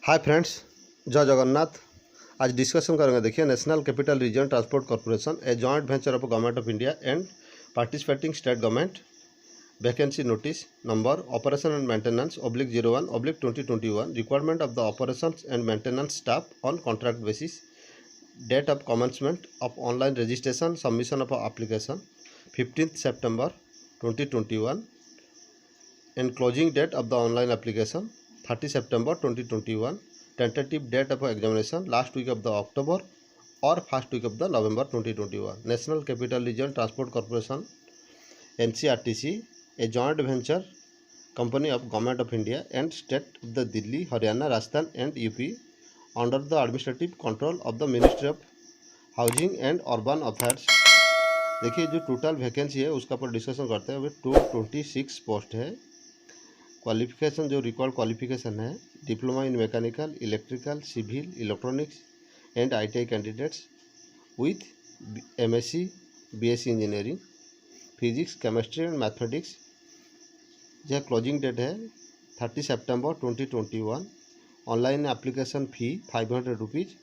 Hi friends, जय जगन्नाथ। आज discussion करेंगे। देखिए, national capital region transport corporation a joint venture of government of India and participating state government. Vacancy notice number operation and maintenance /01/2021। Requirement of the operations and maintenance staff on contract basis. Date of commencement of online registration submission of application 15 September 2021 and closing date of the online application 30 September 2021. Tentative date of examination last week of the October or first week of the November 2021. National Capital Region Transport Corporation NCRTC, a joint venture company of Government of India and State of the Delhi, Haryana, Rajasthan and UP under the administrative control of the Ministry of housing and urban affairs. देखिए, जो total vacancy है उसका पर discussion करते हैं। अभी 226 post है। Qualification, जो रिक्वायर्ड क्वालिफिकेशन है, diploma in mechanical, electrical, civil, electronics and ITI candidates with MSc BSc engineering, physics, chemistry and mathematics. यह क्लोजिंग डेट है 30 September 2021। Online application fee 500 rupees.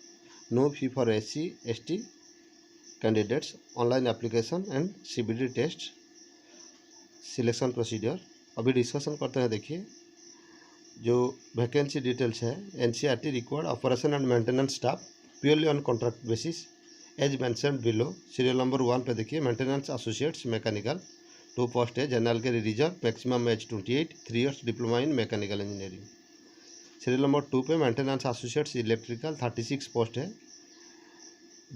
No fee for SC ST candidates. Online application and CBT test. Selection procedure अभी discussion करते हैं। देखिए, जो vacancy details है, NCRT required operation and maintenance staff purely on contract basis as mentioned below. Serial number 1 पे देखिए, maintenance associates mechanical 2 post है। General के reserve, maximum age 28, 3 years diploma in mechanical engineering. Serial number 2 पे maintenance associates electrical 36 post है।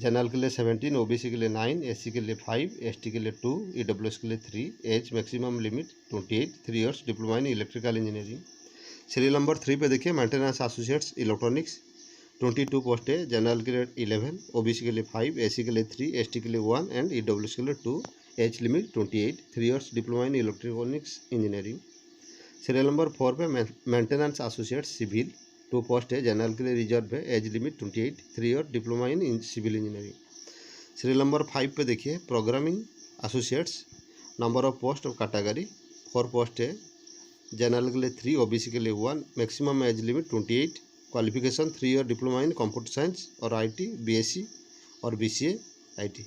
General के लिए 17, OBC के लिए 9, SC के लिए 5, ST के लिए 2, EWS के लिए 3। Age maximum limit 28, 3 years diploma in electrical engineering. Serial number 3 पे देखिए, मेंटेनेंस एसोसिएट्स इलेक्ट्रॉनिक्स 22 पोस्ट है। जनरल के लिए 11, OBC के लिए 5, SC के लिए 3, ST के लिए 1 एंड EWS के लिए 2। Age limit 28, 3 years diploma in electronics engineering. Serial number 4 पे मेंटेनेंस एसोसिएट्स सिविल 2 पोस्ट है। जनरल के लिए रिजर्व है। Age limit 28, 3 year diploma in civil engineering. Serial number 5 पे देखिए, programming associates. Number of post of category 4 post है। General के लिए 3, OBC के लिए 1। Maximum age limit 28। क्वालिफिकेशन 3 year diploma in computer science और IT BSc और BCA IT।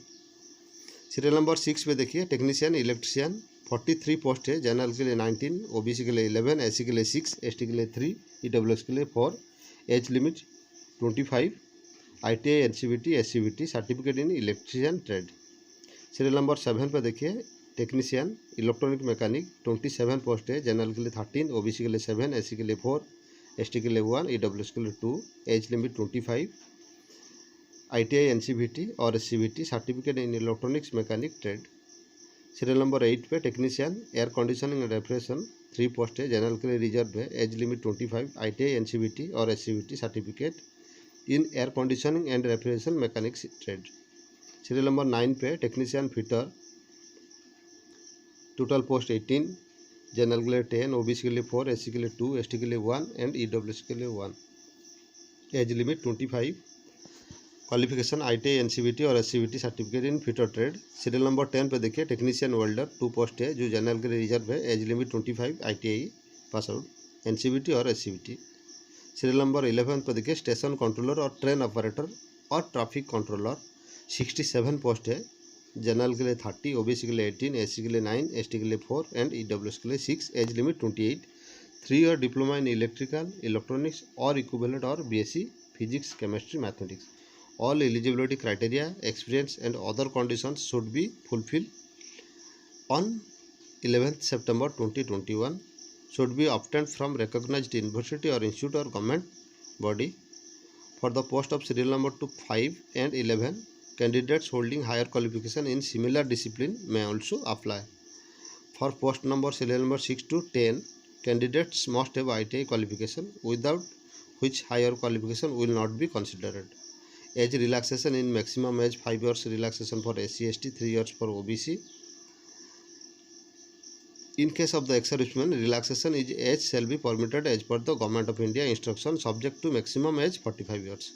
सीरियल नंबर 6 पे देखिए, टेक्नीशियन इलेक्ट्रिशियन 43 पोस्ट है। जनरल के लिए 19, OBC के लिए 11, SC के लिए 6, ST के लिए 3, EWS के लिए 4। Age limit 25। ITI NCVT SCVT certificate in electrician trade. Serial number 7 पर देखिए, टेक्नीशियन इलेक्ट्रॉनिक मैकेनिक 27 पोस्ट है। जनरल के लिए 13, OBC के लिए 7, SC के लिए 4, ST के लिए 1, EWS के लिए 2। Age limit 25। ITI NCVT और SCVT certificate in electronics mechanic trade. Serial number 8 पे technician air conditioning and refrigeration 3 post है। जनरल के लिए रिजर्व है। Age limit 25। ITI NCVT और SCVT certificate in air conditioning and refrigeration mechanics trade. Serial number 9 पे technician fitter, total post 18। General के लिए 10, OBC के लिए 4, SC के लिए 2, ST के लिए 1 एंड EWS के लिए 1। Age limit 25। Qualification ITI NCVT और SCVT certificate in fitter trade. Serial number 10 पे देखिए, टेक्नीशियन वेल्डर 2 पोस्ट है, जो जनरल के लिए रिजर्व है। Age limit 25। ITI pass out, NCVT और SCVT। सीरियल नंबर 11 पे देखिए, स्टेशन कंट्रोलर और ट्रेन ऑपरेटर और ट्रैफिक कंट्रोलर 67 पोस्ट है। जनरल के लिए 30, OBC के लिए 18, SC के लिए 9, ST के लिए 4 एंड EWS के लिए 6। As limit 28। 3 year diploma in electrical, electronics और इक्विवेलेंट और BSc physics, chemistry, mathematics. All eligibility criteria, experience and other conditions should be fulfilled on 11th September 2021. Should be obtained from recognized university or institute or government body. For the post of serial number 5 and 11, candidates holding higher qualification in similar discipline may also apply. For post number serial number 6 to 10, candidates must have ITI qualification, without which higher qualification will not be considered. Age relaxation in maximum age 5 years relaxation for SC ST, 3 years for OBC. In case of the ex-serviceman, relaxation is age shall be permitted as per the Government of India instruction, subject to maximum age 45 years.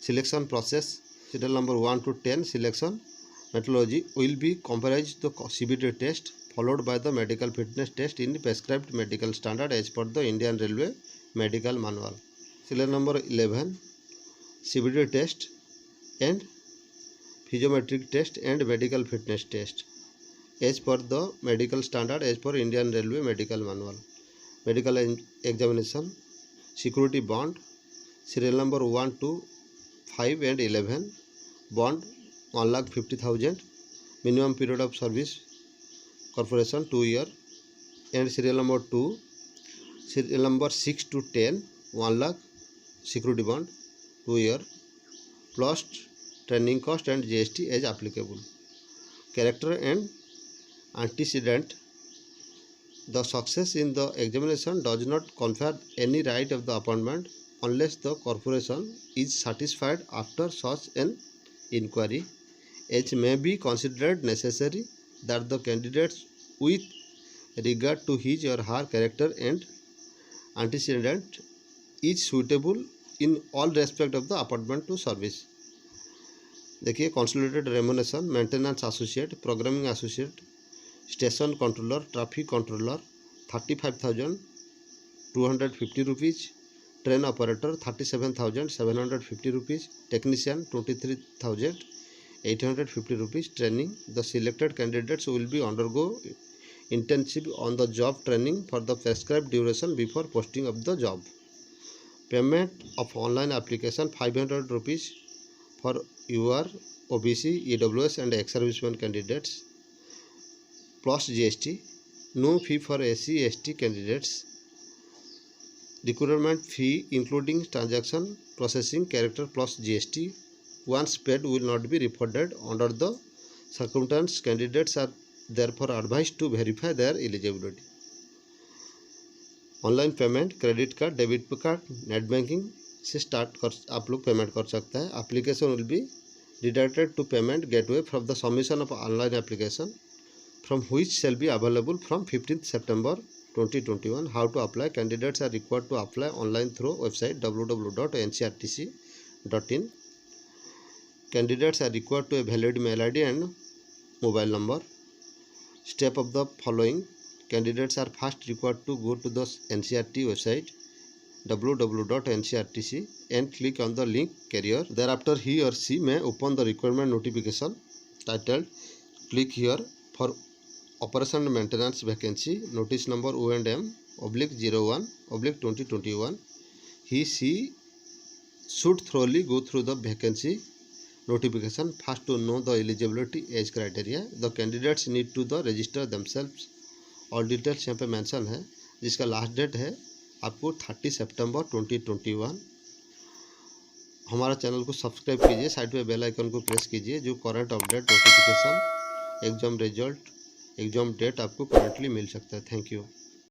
Selection process, serial number 1 to 10, selection methodology will be comprised the CBT test followed by the medical fitness test in prescribed medical standard as per the Indian Railway medical manual. Serial number 11, CBT test and physiometric test and medical fitness test as per the medical standard, as per Indian Railway medical manual. Medical examination, security bond, serial number 1, 2, 5 and 11, bond 1,50,000, minimum period of service corporation 2 year, and serial number 2, serial number 6 to 10, 1 lakh security bond 2 year, plus training cost and GST as applicable. Character and antecedent. The success in the examination does not confer any right of the appointment unless the corporation is satisfied after such an inquiry, it may be considered necessary that the candidates with regard to his or her character and antecedent is suitable in all respect of the appointment to service. देखिए consolidated remuneration, maintenance associate, programming associate, station controller, traffic controller 35,250 rupees, train operator 37,750 rupees, technician 23,850 rupees. Training. The selected candidates will be undergo intensive on the job training for the prescribed duration before posting of the job. Payment of online application 500 rupees for UR, OBC, EWS and ex-servicemen candidates plus GST. No fee for SC, ST candidates. Recruitment fee including transaction processing character plus GST. Once paid will not be refunded. Under the circumstances, candidates are therefore advised to verify their eligibility. Online payment, credit card, debit card, net banking से start कर आप लोग payment कर सकते हैं. Application will be deducted to payment gateway from the submission of online application from which shall be available from 15 September 2021. How to apply? Candidates are required to apply online through website www.ncrtc.in. Candidates are required to a valid mail ID and mobile number. Step of the following. Candidates are first required to go to the NCRT website www.ncrtc and click on the link career. Thereafter he or she may open the requirement notification titled click here for operation and maintenance vacancy notice number O&M/01/2021. She should thoroughly go through the vacancy notification first to know the eligibility age criteria. The candidates need to register themselves. और details यहाँ पे mention है जिसका last date है आपको 30 September 2021. हमारा channel को subscribe कीजिए, साइड पे बेल आइकन को प्रेस कीजिए जो current update notification exam result exam date आपको करंटली मिल सकता है. Thank you.